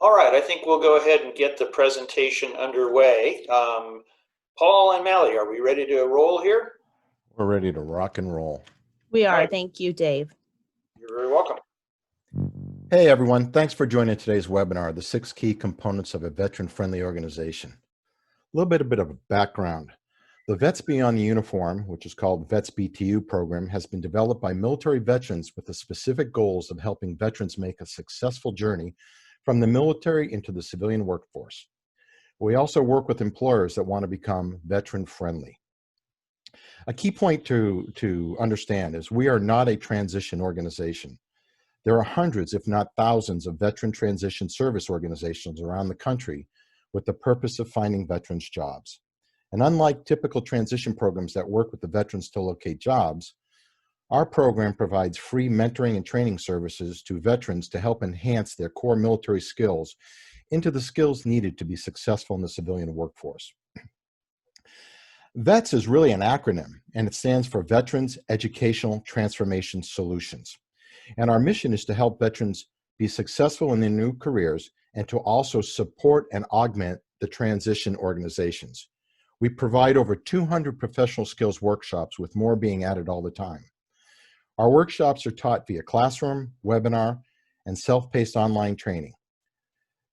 All right, I think we'll go ahead and get the presentation underway. Paul and Mally, are we ready to roll here? We're ready to rock and roll. We All are. right. Thank you, Dave. You're very welcome. Hey, everyone. Thanks for joining today's webinar, The 6 Key Components of a Veteran-Friendly Organization. A bit of background. The Vets Beyond the Uniform, which is called Vets BTU program, has been developed by military veterans with the specific goals of helping veterans make a successful journey from the military into the civilian workforce. We also work with employers that want to become veteran-friendly. A key point to understand is we are not a transition organization. There are hundreds, if not thousands, of veteran transition service organizations around the country with the purpose of finding veterans jobs. And unlike typical transition programs that work with the veterans to locate jobs, our program provides free mentoring and training services to veterans to help enhance their core military skills into the skills needed to be successful in the civilian workforce. VETS is really an acronym, and it stands for Veterans Educational Transformation Solutions. And our mission is to help veterans be successful in their new careers and to also support and augment the transition organizations. We provide over 200 professional skills workshops, with more being added all the time. Our workshops are taught via classroom, webinar, and self-paced online training.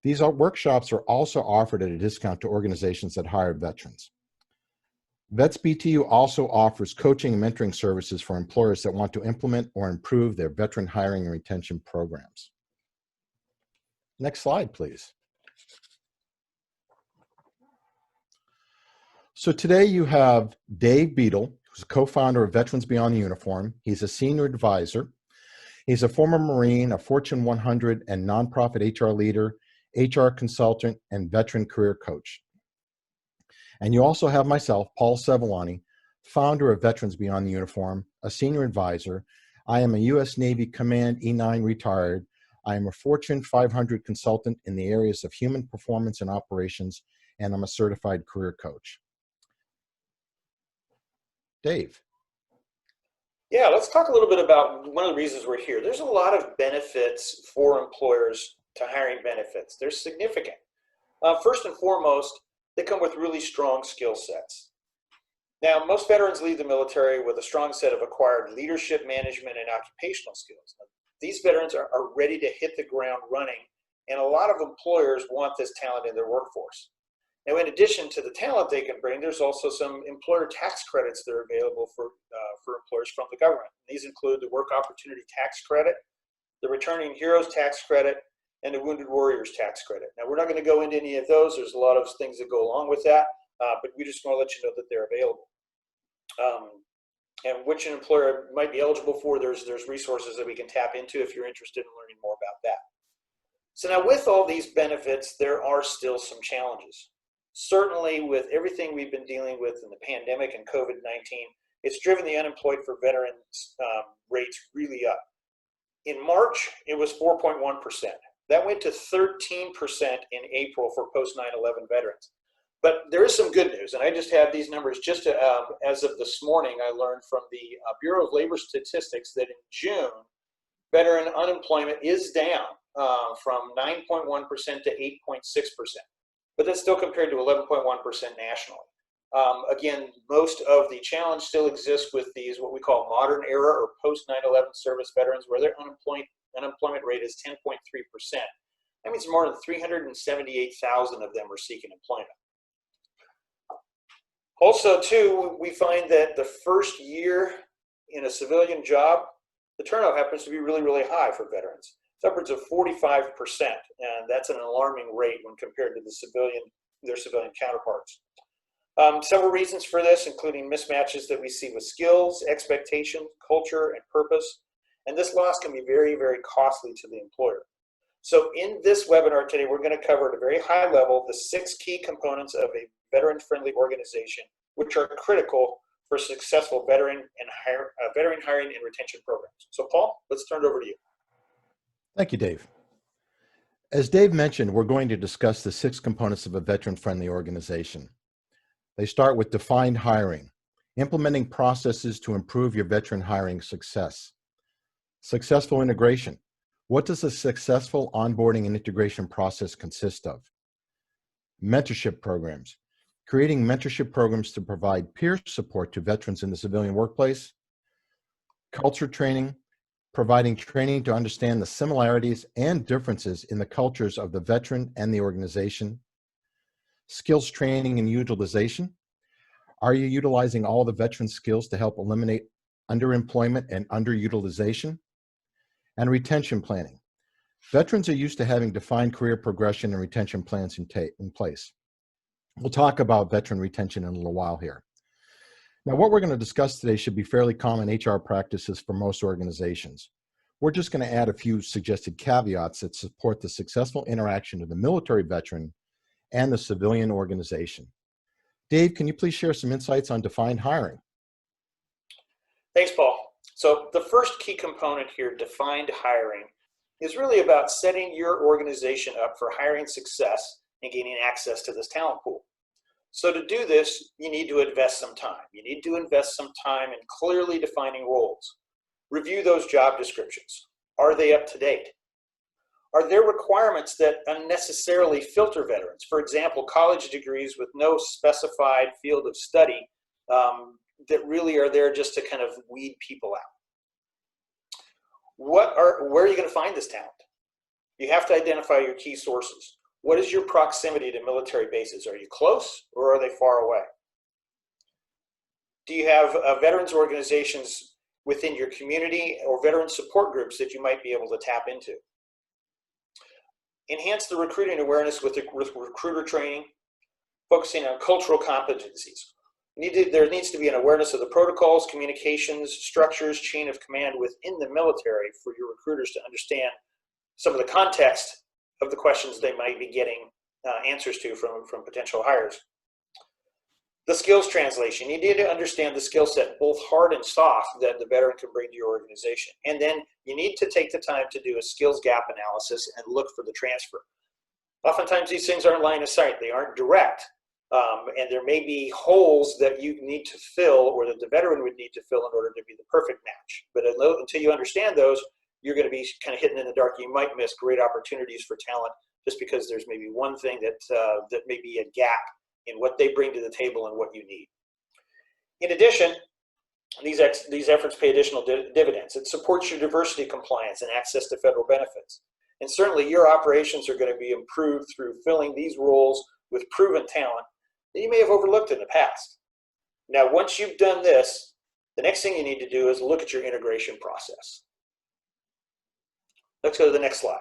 These workshops are also offered at a discount to organizations that hire veterans. Vets BTU also offers coaching and mentoring services for employers that want to implement or improve their veteran hiring and retention programs. Next slide, please. So today you have Dave Beadle, who's a co-founder of Veterans Beyond the Uniform. He's a senior advisor. He's a former Marine, a Fortune 100 and nonprofit HR leader, HR consultant, and veteran career coach. And you also have myself, Paul Sevillani, founder of Veterans Beyond the Uniform, a senior advisor. I am a U.S. Navy Command E9 retired. I am a Fortune 500 consultant in the areas of human performance and operations, and I'm a certified career coach. Dave. Yeah, let's talk a little bit about one of the reasons we're here. There's a lot of benefits for employers to hiring benefits. They're significant. First and foremost, they come with really strong skill sets. Now, most veterans leave the military with a strong set of acquired leadership, management, and occupational skills. Now, these veterans are ready to hit the ground running, and a lot of employers want this talent in their workforce. Now, in addition to the talent they can bring, there's also some employer tax credits that are available for employers from the government. These include the Work Opportunity Tax Credit, the Returning Heroes Tax Credit, and the Wounded Warriors Tax Credit. Now, we're not going to go into any of those. There's a lot of things that go along with that, but we just want to let you know that they're available. And which an employer might be eligible for, there's resources that we can tap into if you're interested in learning more about that. So now, with all these benefits, there are still some challenges. Certainly, with everything we've been dealing with in the pandemic and COVID-19, it's driven the unemployed for veterans rates really up. In March, it was 4.1%. That went to 13% in April for post 9/11 veterans. But there is some good news, and I just have these numbers just to, as of this morning. I learned from the Bureau of Labor Statistics that in June, veteran unemployment is down from 9.1% to 8.6%. But that's still compared to 11.1% nationally. Again, most of the challenge still exists with these what we call modern era or post 9/11 service veterans, where their unemployment rate is 10.3%. That means more than 378,000 of them are seeking employment. Also, too, we find that the first year in a civilian job, the turnout happens to be really, really high for veterans. It's upwards of 45%, and that's an alarming rate when compared to their civilian counterparts. Several reasons for this, including mismatches that we see with skills, expectations, culture, and purpose. And this loss can be very, very costly to the employer. So in this webinar today, we're going to cover at a very high level the 6 key components of a veteran-friendly organization, which are critical for successful veteran hiring and retention programs. So Paul, let's turn it over to you. Thank you, Dave. As Dave mentioned, we're going to discuss the 6 components of a veteran-friendly organization. They start with defined hiring, implementing processes to improve your veteran hiring success. Successful integration, What does a successful onboarding and integration process consist of? Mentorship programs. Creating mentorship programs to provide peer support to veterans in the civilian workplace. Culture training. Providing training to understand the similarities and differences in the cultures of the veteran and the organization. Skills training and utilization. Are you utilizing all the veteran skills to help eliminate underemployment and underutilization? And retention planning. Veterans are used to having defined career progression and retention plans in place. We'll talk about veteran retention in a little while here. Now, what we're going to discuss today should be fairly common HR practices for most organizations. We're just going to add a few suggested caveats that support the successful interaction of the military veteran and the civilian organization. Dave, can you please share some insights on defined hiring? Thanks, Paul. So the first key component here, defined hiring, is really about setting your organization up for hiring success and gaining access to this talent pool. So to do this, you need to invest some time. You need to invest some time in clearly defining roles. Review those job descriptions. Are they up to date? Are there requirements that unnecessarily filter veterans? For example, college degrees with no specified field of study that really are there just to kind of weed people out. Where are you going to find this talent? You have to identify your key sources. What is your proximity to military bases? Are you close or are they far away? Do you have veterans organizations within your community or veteran support groups that you might be able to tap into? Enhance the recruiting awareness with recruiter training, focusing on cultural competencies. There needs to be an awareness of the protocols, communications, structures, chain of command within the military for your recruiters to understand some of the context of the questions they might be getting answers to from potential hires. The skills translation. You need to understand the skill set, both hard and soft, that the veteran can bring to your organization. And then you need to take the time to do a skills gap analysis and look for the transfer. Oftentimes these things aren't line of sight. They aren't direct. And there may be holes that you need to fill or that the veteran would need to fill in order to be the perfect match. But until you understand those, you're going to be kind of hitting in the dark. You might miss great opportunities for talent just because there's maybe one thing that may be a gap in what they bring to the table and what you need. In addition, these efforts pay additional dividends. It supports your diversity compliance and access to federal benefits. And certainly your operations are going to be improved through filling these roles with proven talent that you may have overlooked in the past. Now, once you've done this, the next thing you need to do is look at your integration process. Let's go to the next slide.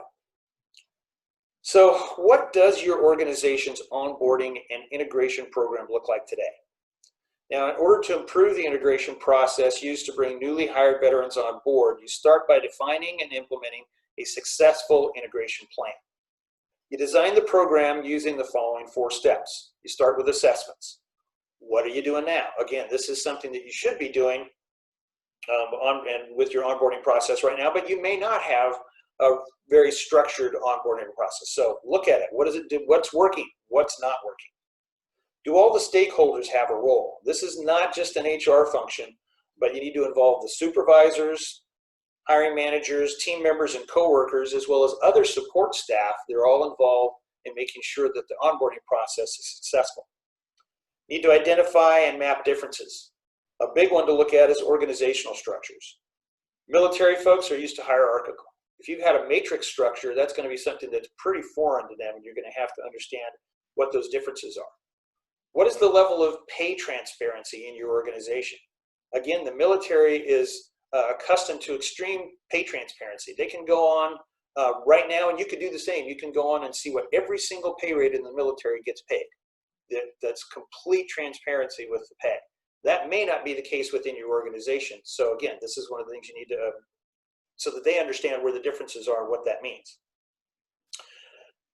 So what does your organization's onboarding and integration program look like today? Now, in order to improve the integration process used to bring newly hired veterans on board, you start by defining and implementing a successful integration plan. You design the program using the following 4 steps. You start with assessments. What are you doing now? Again, this is something that you should be doing with your onboarding process right now, but you may not have a very structured onboarding process. So look at it. What does it do? What's working? What's not working? Do all the stakeholders have a role? This is not just an HR function, but you need to involve the supervisors, hiring managers, team members, and coworkers, as well as other support staff. They're all involved in making sure that the onboarding process is successful. You need to identify and map differences. A big one to look at is organizational structures. Military folks are used to hierarchical. If you've had a matrix structure, that's going to be something that's pretty foreign to them, and you're going to have to understand what those differences are. What is the level of pay transparency in your organization? Again, the military is accustomed to extreme pay transparency. They can go on right now, and you can do the same. You can go on and see what every single pay rate in the military gets paid. That's complete transparency with the pay. That may not be the case within your organization. So again, this is one of the things you need to, so that they understand where the differences are and what that means.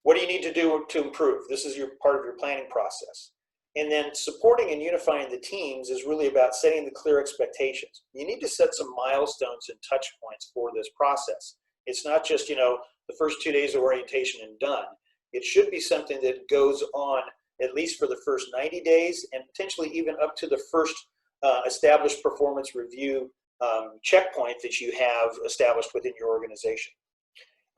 What do you need to do to improve? This is part of your planning process. And then supporting and unifying the teams is really about setting the clear expectations. You need to set some milestones and touch points for this process. It's not just, the first 2 days of orientation and done. It should be something that goes on at least for the first 90 days and potentially even up to the first established performance review checkpoint that you have established within your organization.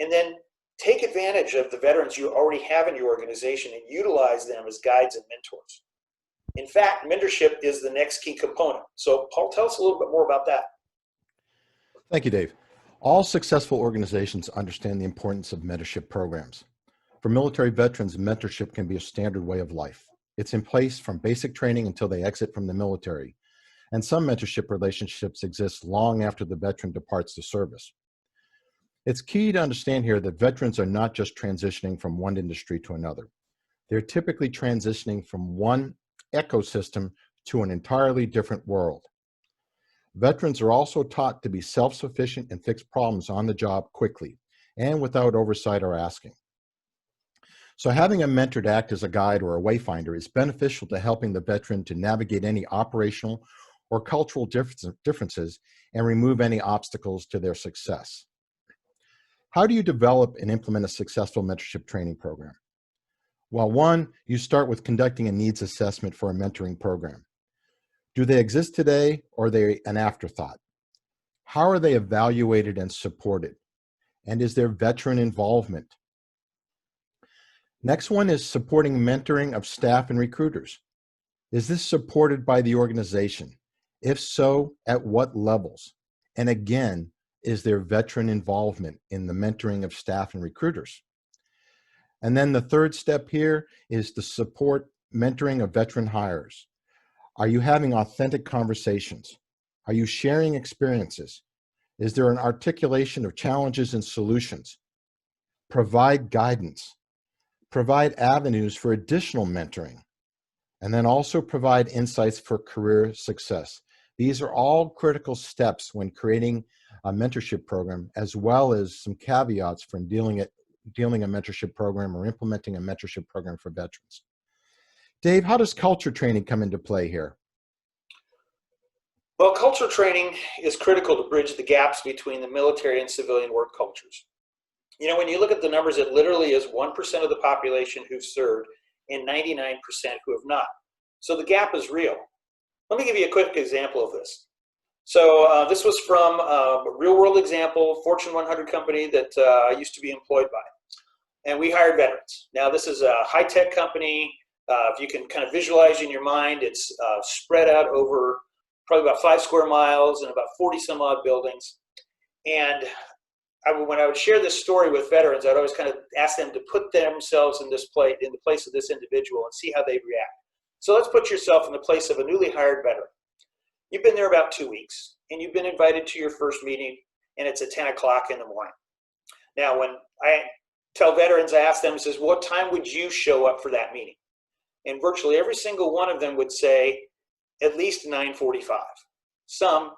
And then take advantage of the veterans you already have in your organization and utilize them as guides and mentors. In fact, mentorship is the next key component. So Paul, tell us a little bit more about that. Thank you, Dave. All successful organizations understand the importance of mentorship programs. For military veterans, mentorship can be a standard way of life. It's in place from basic training until they exit from the military. And some mentorship relationships exist long after the veteran departs the service. It's key to understand here that veterans are not just transitioning from one industry to another. They're typically transitioning from one ecosystem to an entirely different world. Veterans are also taught to be self-sufficient and fix problems on the job quickly and without oversight or asking. So having a mentor to act as a guide or a wayfinder is beneficial to helping the veteran to navigate any operational or cultural differences and remove any obstacles to their success. How do you develop and implement a successful mentorship training program? Well, one, you start with conducting a needs assessment for a mentoring program. Do they exist today, or are they an afterthought? How are they evaluated and supported? And is there veteran involvement? Next one is supporting mentoring of staff and recruiters. Is this supported by the organization? If so, at what levels? And again, is there veteran involvement in the mentoring of staff and recruiters? And then the third step here is to support mentoring of veteran hires. Are you having authentic conversations? Are you sharing experiences? Is there an articulation of challenges and solutions? Provide guidance. Provide avenues for additional mentoring. And then also provide insights for career success. These are all critical steps when creating a mentorship program, as well as some caveats from dealing a mentorship program or implementing a mentorship program for veterans. Dave, how does culture training come into play here? Well, culture training is critical to bridge the gaps between the military and civilian work cultures. You know, when you look at the numbers, it literally is 1% of the population who've served and 99% who have not. So the gap is real. Let me give you a quick example of this. So this was from a real world example, Fortune 100 company that I used to be employed by. And we hired veterans. Now this is a high-tech company. If you can kind of visualize in your mind, it's spread out over probably about 5 square miles and about 40 some odd buildings. And when I would share this story with veterans, I'd always kind of ask them to put themselves in the place of this individual and see how they'd react. So let's put yourself in the place of a newly hired veteran. You've been there about 2 weeks, and you've been invited to your first meeting, and it's at 10 o'clock in the morning. Now, when I tell veterans, I ask them, says, what time would you show up for that meeting? And virtually every single one of them would say at least 9:45, some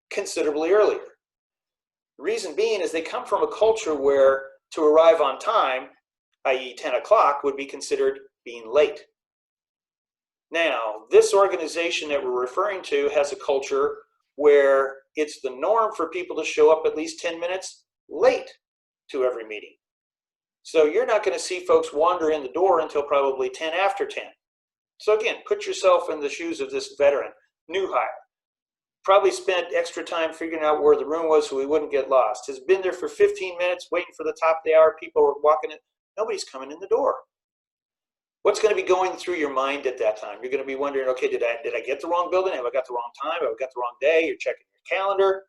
considerably earlier. The reason being is they come from a culture where to arrive on time, i.e. 10 o'clock, would be considered being late. Now, this organization that we're referring to has a culture where it's the norm for people to show up at least 10 minutes late to every meeting. So you're not going to see folks wander in the door until probably 10 after 10. So again, put yourself in the shoes of this veteran, new hire. Probably spent extra time figuring out where the room was so we wouldn't get lost. Has been there for 15 minutes waiting for the top of the hour. People are walking in. Nobody's coming in the door. What's going to be going through your mind at that time? You're going to be wondering, okay, did I get the wrong building? Have I got the wrong time? Have I got the wrong day? You're checking your calendar. And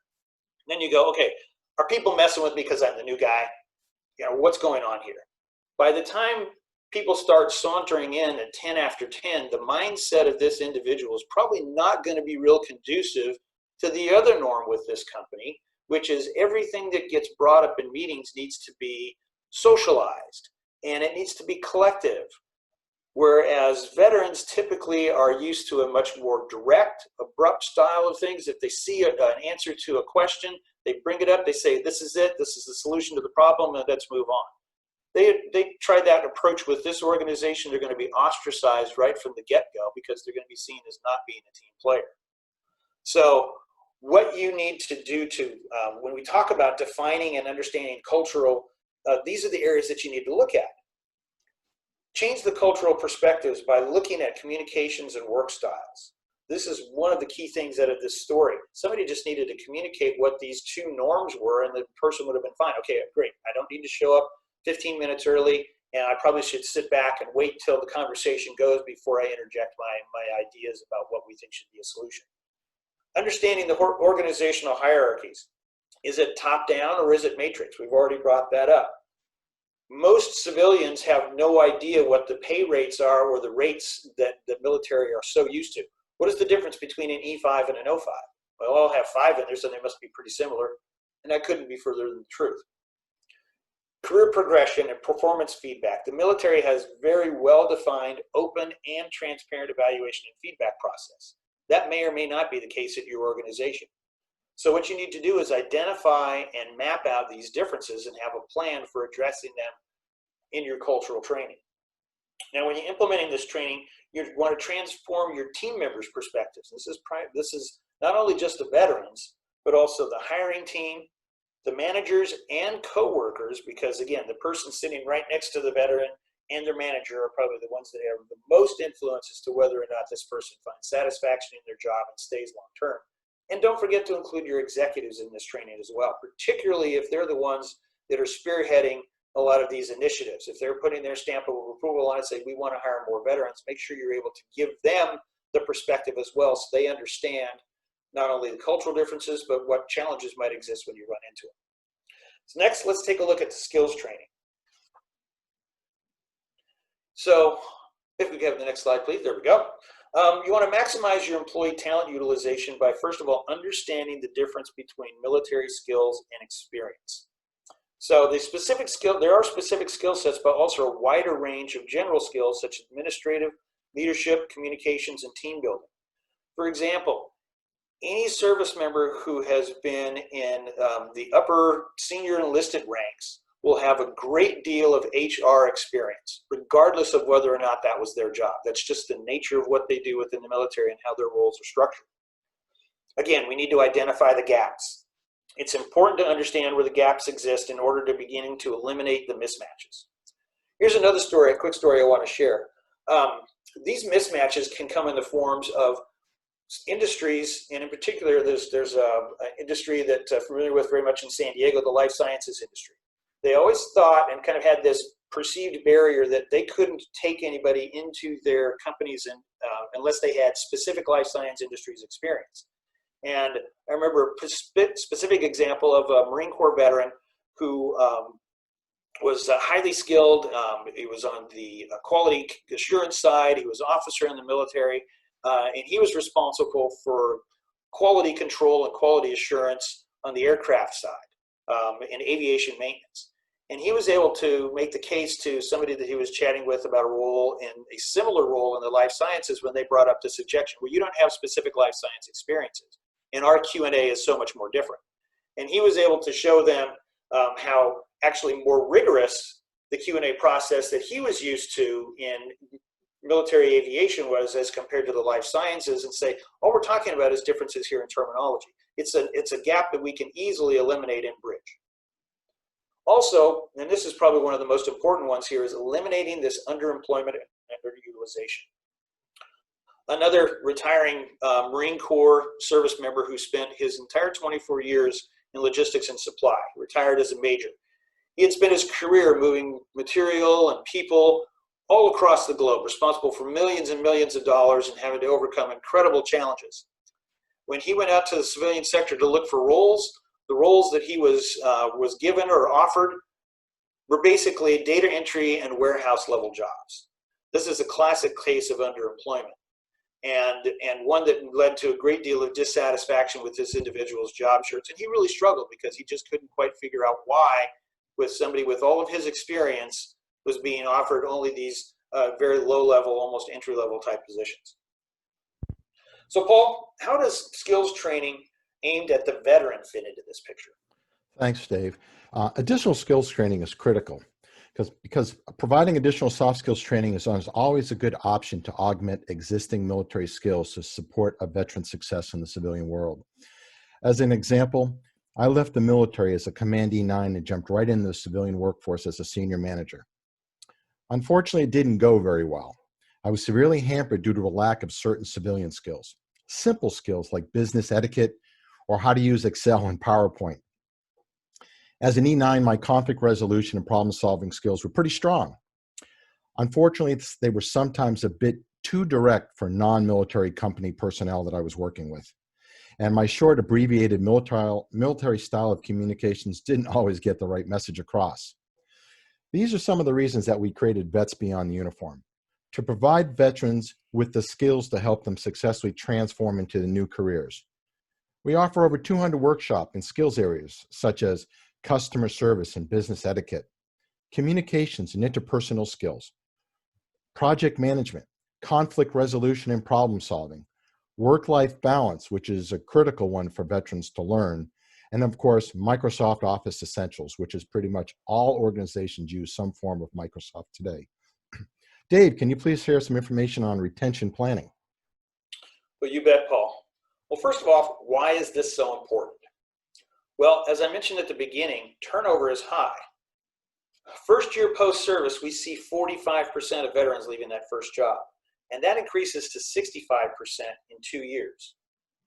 then you go, okay, are people messing with me because I'm the new guy? You know, what's going on here? By the time people start sauntering in at 10 after 10, the mindset of this individual is probably not going to be real conducive to the other norm with this company, which is everything that gets brought up in meetings needs to be socialized and it needs to be collective. Whereas veterans typically are used to a much more direct, abrupt style of things. If they see an answer to a question, they bring it up, they say, this is it, this is the solution to the problem, and let's move on. They try that approach with this organization, they're going to be ostracized right from the get-go because they're going to be seen as not being a team player. So what you need to do to, when we talk about defining and understanding cultural, these are the areas that you need to look at. Change the cultural perspectives by looking at communications and work styles. This is one of the key things out of this story. Somebody just needed to communicate what these two norms were, and the person would have been fine. Okay, great. I don't need to show up 15 minutes early, and I probably should sit back and wait till the conversation goes before I interject my ideas about what we think should be a solution. Understanding the organizational hierarchies. Is it top down or is it matrix? We've already brought that up. Most civilians have no idea what the pay rates are or the rates that the military are so used to. What is the difference between an E5 and an O5? Well, all have 5 in there, so they must be pretty similar, and that couldn't be further than the truth. Career progression and performance feedback. The military has very well-defined, open, and transparent evaluation and feedback process. That may or may not be the case at your organization. So what you need to do is identify and map out these differences and have a plan for addressing them in your cultural training. Now, when you're implementing this training, you want to transform your team members' perspectives. This is not only just the veterans, but also the hiring team, the managers, and coworkers, because again, the person sitting right next to the veteran and their manager are probably the ones that have the most influence as to whether or not this person finds satisfaction in their job and stays long term. And don't forget to include your executives in this training as well, particularly if they're the ones that are spearheading a lot of these initiatives. If they're putting their stamp of approval on it, say, we want to hire more veterans, make sure you're able to give them the perspective as well so they understand not only the cultural differences, but what challenges might exist when you run into them. So next, let's take a look at the skills training. So if we have the next slide, please. There we go. You want to maximize your employee talent utilization by, first of all, understanding the difference between military skills and experience. So the specific skill, there are specific skill sets, but also a wider range of general skills such as administrative, leadership, communications, and team building. For example, any service member who has been in the upper senior enlisted ranks will have a great deal of HR experience, regardless of whether or not that was their job. That's just the nature of what they do within the military and how their roles are structured. Again, we need to identify the gaps. It's important to understand where the gaps exist in order to begin to eliminate the mismatches. Here's another story, a quick story I want to share. These mismatches can come in the forms of industries, and in particular, there's an industry that I'm familiar with very much in San Diego, the life sciences industry. They always thought and kind of had this perceived barrier that they couldn't take anybody into their companies unless they had specific life science industries experience. And I remember a specific example of a Marine Corps veteran who was highly skilled. He was on the quality assurance side. He was an officer in the military, and he was responsible for quality control and quality assurance on the aircraft side in aviation maintenance. And he was able to make the case to somebody that he was chatting with about a role in a similar role in the life sciences when they brought up this objection. Well, you don't have specific life science experiences, and our Q&A is so much more different. And he was able to show them how actually more rigorous the Q&A process that he was used to in military aviation was as compared to the life sciences, and say, all we're talking about is differences here in terminology. It's a gap that we can easily eliminate and bridge. Also, and this is probably one of the most important ones here, is eliminating this underemployment and underutilization. Another retiring Marine Corps service member who spent his entire 24 years in logistics and supply, retired as a major. He had spent his career moving material and people all across the globe, responsible for millions and millions of dollars and having to overcome incredible challenges. When he went out to the civilian sector to look for roles, the roles that he was given or offered were basically data entry and warehouse level jobs. This is a classic case of underemployment, and one that led to a great deal of dissatisfaction with this individual's job search. And he really struggled because he just couldn't quite figure out why, with somebody with all of his experience, was being offered only these very low level, almost entry level type positions. So Paul, how does skills training aimed at the veteran fit into this picture? Thanks, Dave. Additional skills training is critical because providing additional soft skills training is always a good option to augment existing military skills to support a veteran's success in the civilian world. As an example, I left the military as a Command E9 and jumped right into the civilian workforce as a senior manager. Unfortunately, it didn't go very well. I was severely hampered due to a lack of certain civilian skills. simple skills like business etiquette or how to use Excel and PowerPoint. As an E9, my conflict resolution and problem solving skills were pretty strong. Unfortunately, they were sometimes a bit too direct for non-military company personnel that I was working with. And my short, abbreviated military style of communications didn't always get the right message across. These are some of the reasons that we created Vets Beyond the Uniform, to provide veterans with the skills to help them successfully transform into the new careers. We offer over 200 workshops in skills areas such as customer service and business etiquette, communications and interpersonal skills, project management, conflict resolution and problem solving, work-life balance, which is a critical one for veterans to learn, and of course, Microsoft Office Essentials, which is pretty much all organizations use some form of Microsoft today. Dave, can you please share some information on retention planning? Well, you bet, Paul. Well, first of all, why is this so important? Well, as I mentioned at the beginning, turnover is high. First year post-service, we see 45% of veterans leaving that first job, and that increases to 65% in 2 years.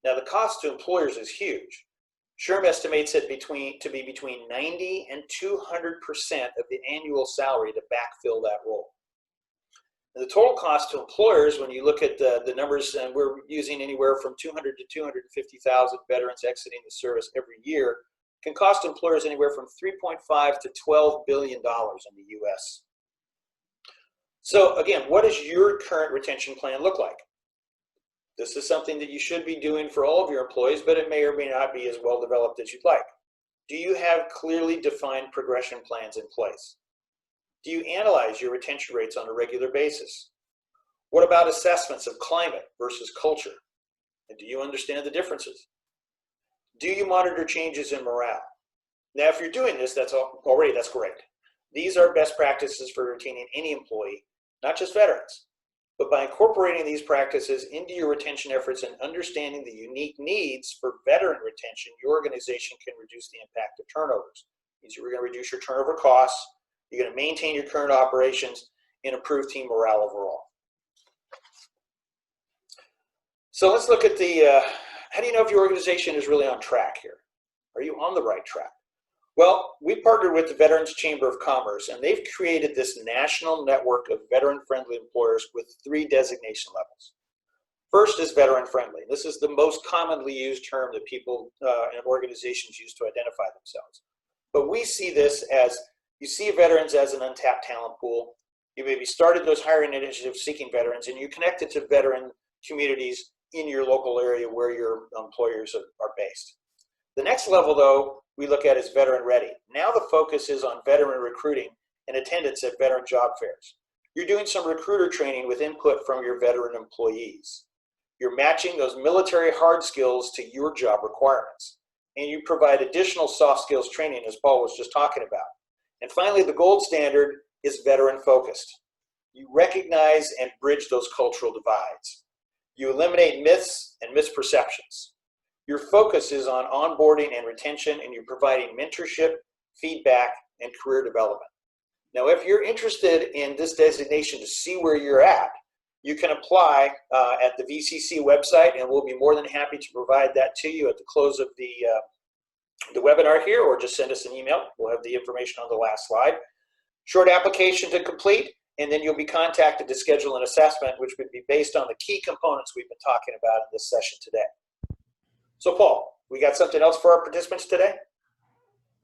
Now, the cost to employers is huge. SHRM estimates it to be between 90 and 200% of the annual salary to backfill that role. And the total cost to employers, when you look at the numbers, and we're using anywhere from 200 to 250,000 veterans exiting the service every year, can cost employers anywhere from $3.5 to $12 billion in the U.S. So again, what does your current retention plan look like? This is something that you should be doing for all of your employees, but it may or may not be as well developed as you'd like. Do you have clearly defined progression plans in place? Do you analyze your retention rates on a regular basis? What about assessments of climate versus culture? And do you understand the differences? Do you monitor changes in morale? Now, if you're doing this, that's great. These are best practices for retaining any employee, not just veterans. But by incorporating these practices into your retention efforts and understanding the unique needs for veteran retention, your organization can reduce the impact of turnovers. It means you're going to reduce your turnover costs, you're going to maintain your current operations, and improve team morale overall. So let's look at how do you know if your organization is really on track here? Are you on the right track? Well, we partnered with the Veterans Chamber of Commerce, and they've created this national network of veteran-friendly employers with 3 designation levels. First is veteran-friendly. This is the most commonly used term that people and organizations use to identify themselves. But we see this as, you see veterans as an untapped talent pool. You maybe started those hiring initiatives seeking veterans, and you connected to veteran communities in your local area where your employers are based. The next level, though, we look at is veteran ready. Now the focus is on veteran recruiting and attendance at veteran job fairs. You're doing some recruiter training with input from your veteran employees. You're matching those military hard skills to your job requirements. And you provide additional soft skills training, as Paul was just talking about. And finally, the gold standard is veteran focused. You recognize and bridge those cultural divides. You eliminate myths and misperceptions. Your focus is on onboarding and retention, and you're providing mentorship, feedback, and career development. Now, if you're interested in this designation to see where you're at, you can apply at the VCC website, and we'll be more than happy to provide that to you at the close of the webinar here, or just send us an email. We'll have the information on the last slide. Short application to complete, and then you'll be contacted to schedule an assessment, which would be based on the key components we've been talking about in this session today. So Paul, we got something else for our participants today?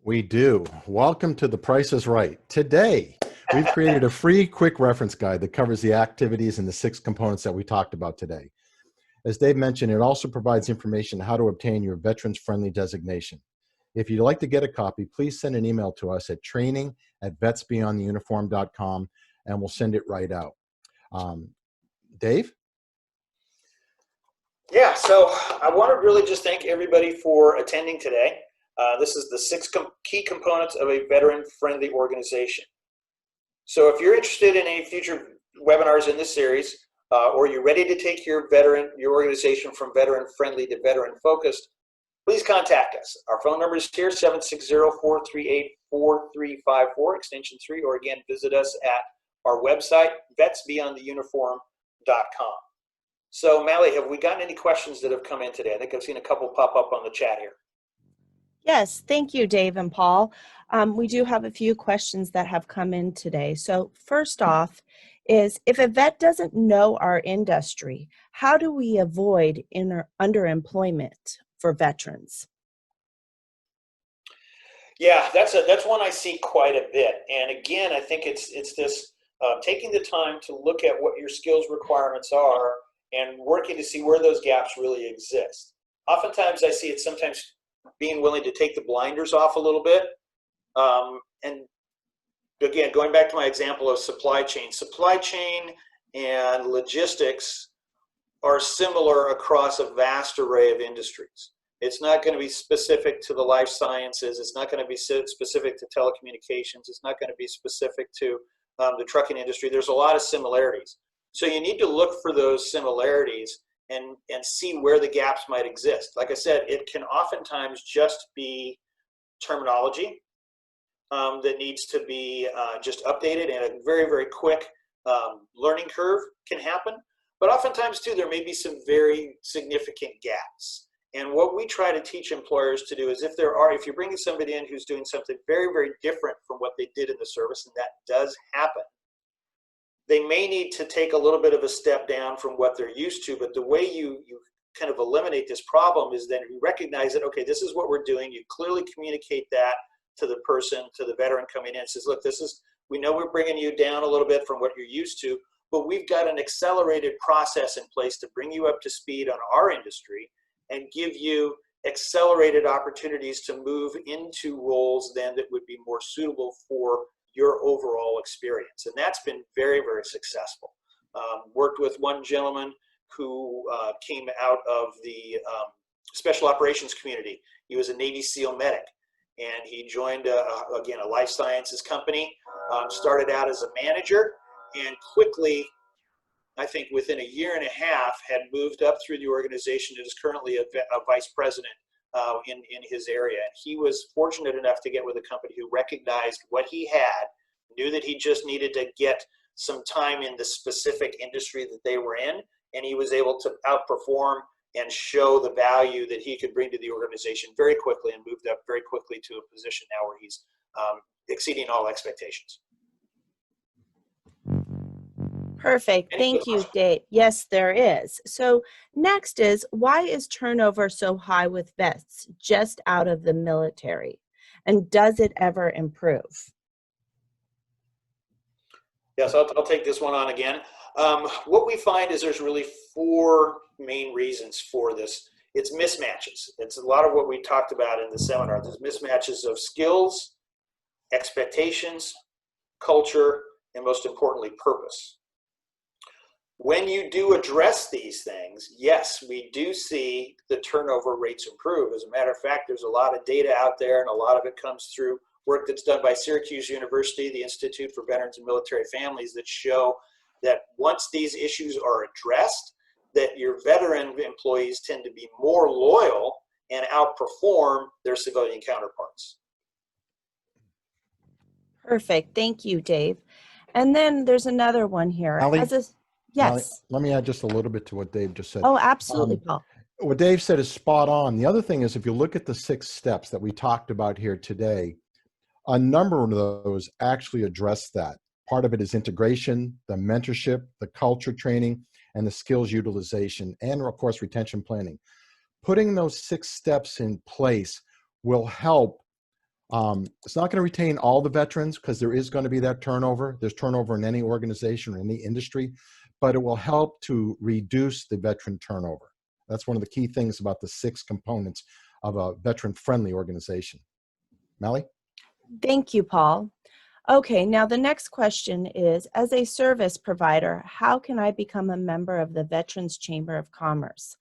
We do. Welcome to The Price is Right. Today, we've created a free quick reference guide that covers the activities and the 6 components that we talked about today. As Dave mentioned, it also provides information on how to obtain your veterans-friendly designation. If you'd like to get a copy, please send an email to us at training@vetsbeyondtheuniform.com, and we'll send it right out. Dave? Yeah, so I want to really just thank everybody for attending today. This is the 6 key components of a veteran-friendly organization. So if you're interested in any future webinars in this series, or you're ready to take your organization from veteran-friendly to veteran-focused, please contact us. Our phone number is here, 760-438-4354, extension 3, or again, visit us at our website, vetsbeyondtheuniform.com. So, Mally, have we gotten any questions that have come in today? I think I've seen a couple pop up on the chat here. Yes, thank you, Dave and Paul. We do have a few questions that have come in today. So first off is, if a vet doesn't know our industry, how do we avoid underemployment for veterans? Yeah, that's one I see quite a bit. And again, I think it's this taking the time to look at what your skills requirements are and working to see where those gaps really exist. Oftentimes, I see it sometimes being willing to take the blinders off a little bit. And again, going back to my example of supply chain and logistics are similar across a vast array of industries. It's not going to be specific to the life sciences. It's not going to be specific to telecommunications. It's not going to be specific to the trucking industry. There's a lot of similarities. So you need to look for those similarities and see where the gaps might exist. Like I said, it can oftentimes just be terminology that needs to be just updated, and a very, very quick learning curve can happen. But oftentimes, too, there may be some very significant gaps. And what we try to teach employers to do is, if you're bringing somebody in who's doing something very, very different from what they did in the service, and that does happen, they may need to take a little bit of a step down from what they're used to. But the way you kind of eliminate this problem is then you recognize that, okay, this is what we're doing. You clearly communicate that to the person, to the veteran coming in, and says, look, we know we're bringing you down a little bit from what you're used to, but we've got an accelerated process in place to bring you up to speed on our industry and give you accelerated opportunities to move into roles then that would be more suitable for your overall experience. And that's been very, very successful. Worked with one gentleman who came out of the special operations community. He was a Navy SEAL medic, and he joined, again, a life sciences company, started out as a manager, and quickly, I think within a year and a half, had moved up through the organization and is currently a vice president in his area. And he was fortunate enough to get with a company who recognized what he had, knew that he just needed to get some time in the specific industry that they were in, and he was able to outperform and show the value that he could bring to the organization very quickly, and moved up very quickly to a position now where he's exceeding all expectations. Perfect. Thank you, Dave. Yes, there is. So next is, why is turnover so high with vets just out of the military? And does it ever improve? Yes, I'll take this one on again. What we find is there's really four main reasons for this. It's mismatches. It's a lot of what we talked about in the seminar. There's mismatches of skills, expectations, culture, and most importantly, purpose. When you do address these things, yes, we do see the turnover rates improve. As a matter of fact, there's a lot of data out there, and a lot of it comes through work that's done by Syracuse University, the Institute for Veterans and Military Families, that show that once these issues are addressed, that your veteran employees tend to be more loyal and outperform their civilian counterparts. Perfect. Thank you, Dave. And then there's another one here. Yes. Let me add just a little bit to what Dave just said. Oh, absolutely, Paul. What Dave said is spot on. The other thing is, if you look at the 6 steps that we talked about here today, a number of those actually address that. Part of it is integration, the mentorship, the culture training, and the skills utilization, and of course, retention planning. Putting those 6 steps in place will help. It's not going to retain all the veterans, because there is going to be that turnover. There's turnover in any organization or any industry, but it will help to reduce the veteran turnover. That's one of the key things about the 6 components of a veteran-friendly organization. Mally? Thank you, Paul. Okay, now the next question is, as a service provider, how can I become a member of the Veterans Chamber of Commerce?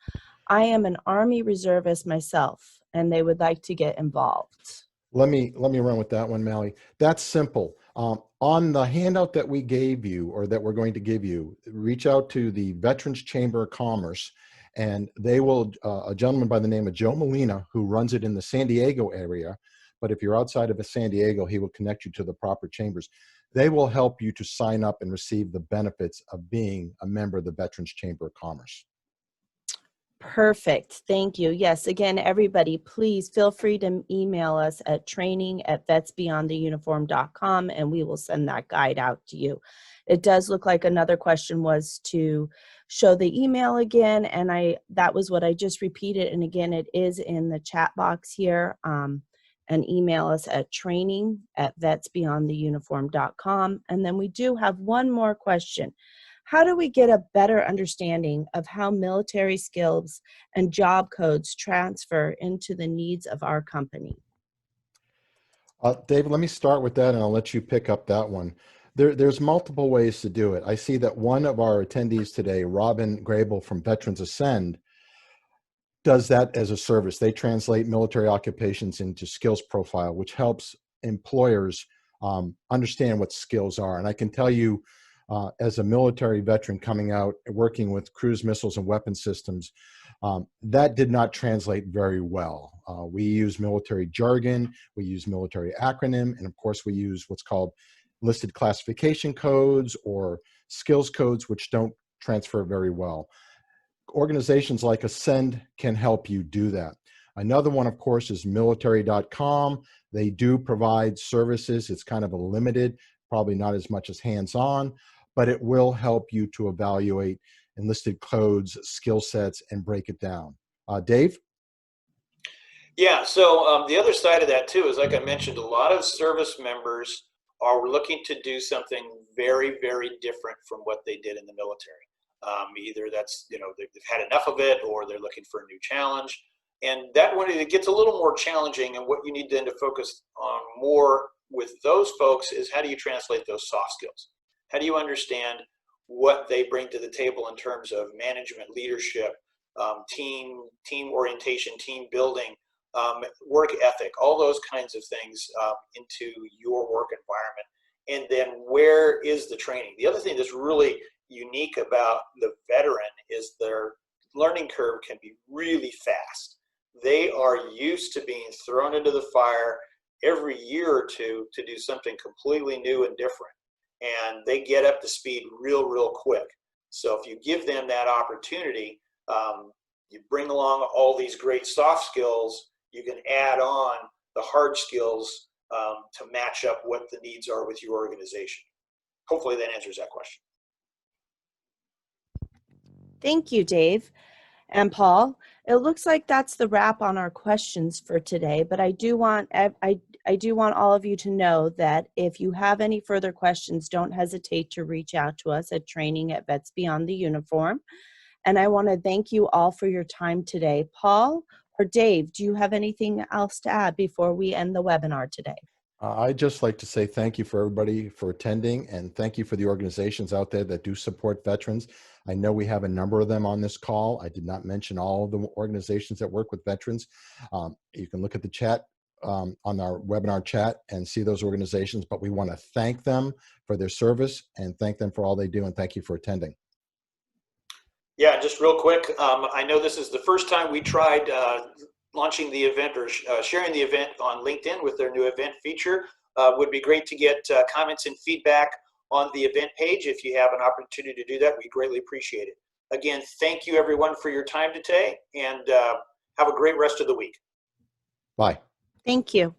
I am an Army reservist myself, and they would like to get involved. Let me run with that one, Mally. That's simple. On the handout that we gave you, or that we're going to give you, reach out to the Veterans Chamber of Commerce, and they will, a gentleman by the name of Joe Molina, who runs it in the San Diego area, but if you're outside of San Diego, he will connect you to the proper chambers. They will help you to sign up and receive the benefits of being a member of the Veterans Chamber of Commerce. Perfect. Thank you. Yes, again, everybody, please feel free to email us at training@vetsbeyondtheuniform.com and we will send that guide out to you. It does look like another question was to show the email again, and that was what I just repeated. And again, it is in the chat box here. And email us at training@vetsbeyondtheuniform.com. And then we do have one more question. How do we get a better understanding of how military skills and job codes transfer into the needs of our company? David, let me start with that and I'll let you pick up that one. There's multiple ways to do it. I see that one of our attendees today, Robin Grable from Veterans Ascend, does that as a service. They translate military occupations into skills profile, which helps employers understand what skills are. And I can tell you, as a military veteran coming out working with cruise missiles and weapon systems, that did not translate very well. We use military jargon, we use military acronym, and of course we use what's called listed classification codes or skills codes, which don't transfer very well. Organizations like Ascend can help you do that. Another one, of course, is military.com. They do provide services. It's kind of a limited, probably not as much as hands-on, but it will help you to evaluate enlisted codes, skill sets, and break it down. Dave? Yeah, so the other side of that too is, like I mentioned, a lot of service members are looking to do something very, very different from what they did in the military. Either that's, they've had enough of it, or they're looking for a new challenge. And that one, it gets a little more challenging, and what you need then to focus on more with those folks is, how do you translate those soft skills? How do you understand what they bring to the table in terms of management, leadership, team orientation, team building, work ethic, all those kinds of things into your work environment? And then where is the training? The other thing that's really unique about the veteran is their learning curve can be really fast. They are used to being thrown into the fire every year or two to do something completely new and different. And they get up to speed real quick. So if you give them that opportunity, you bring along all these great soft skills, you can add on the hard skills to match up what the needs are with your organization. Hopefully that answers that question. Thank you, Dave and Paul. It looks like that's the wrap on our questions for today, but I do want all of you to know that if you have any further questions, don't hesitate to reach out to us at training@vetsbeyondtheuniform. And I want to thank you all for your time today. Paul or Dave, do you have anything else to add before we end the webinar today? I'd just like to say thank you for everybody for attending, and thank you for the organizations out there that do support veterans. I know we have a number of them on this call. I did not mention all of the organizations that work with veterans. You can look at the chat on our webinar chat and see those organizations, but we want to thank them for their service and thank them for all they do, and thank you for attending. Yeah, just real quick, I know this is the first time we tried launching the event or sharing the event on LinkedIn with their new event feature. Would be great to get comments and feedback on the event page. If you have an opportunity to do that, we greatly appreciate it. Again, thank you everyone for your time today, and have a great rest of the week. Bye. Thank you.